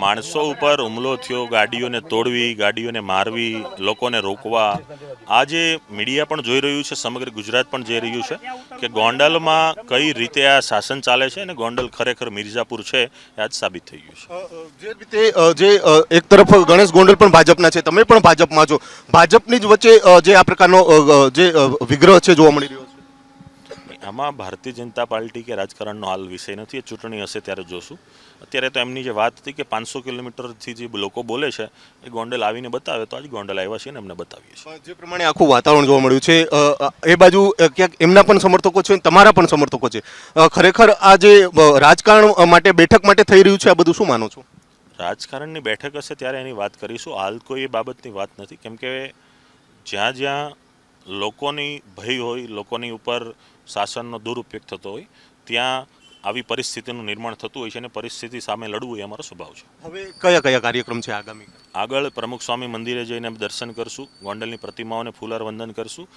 માણસો ઉપર હુમલો થયો, ગાડીઓને તોડવી, ગાડીઓને મારવી, લોકોને રોકવા, આ જે મીડિયા પણ જોઈ રહ્યું છે, સમગ્ર ગુજરાત પણ જોઈ રહ્યું છે કે ગોંડલમાં કઈ રીતે આ શાસન ચાલે છે અને ગોંડલ ખરેખર મિર્ઝાપુર છે એ આજ સાબિત થઈ ગયું છે. જે રીતે એક તરફ ગણેશ ગોંડલ પણ ભાજપના છે, તમે પણ ભાજપમાં છો, ભાજપની જ વચ્ચે જે આ પ્રકારનો જે વિગ્રહ છે જોવા મળી રહ્યો છે. આમાં ભારતીય જનતા પાર્ટી કે રાજકારણનો હાલ વિષય નથી, એ ચૂંટણી હશે ત્યારે જોશું. અત્યારે તો એમની જે વાત હતી કે 500 કિલોમીટરથી જે લોકો બોલે છે એ ગોંડલ આવીને બતાવે, તો આજ ગોંડલ આવ્યા છીએ ને એમને બતાવીએ છીએ. જે પ્રમાણે આખું વાતાવરણ જોવા મળ્યું છે એ બાજુ ક્યાંક એમના પણ સમર્થકો છે, તમારા પણ સમર્થકો છે, ખરેખર આ જે રાજકારણ માટે બેઠક માટે થઈ રહ્યું છે આ બધું શું માનો છો? રાજકારણની બેઠક હશે ત્યારે એની વાત કરીશું, હાલ કોઈ એ બાબતની વાત નથી. કેમ કે જ્યાં જ્યાં લોકોની ભય હોય, લોકોની ઉપર શાસનનો દુરુપયોગ થતો હોય, ત્યાં આવી પરિસ્થિતિનું નિર્માણ થતું હોય છે અને પરિસ્થિતિ સામે લડવું એ અમારો સ્વભાવ છે. હવે કયા કયા કાર્યક્રમ છે આગામી? આગળ પ્રમુખ સ્વામી મંદિરે જઈને દર્શન કરશું, ગોંડલની પ્રતિમાઓને ફુલાર વંદન કરશું.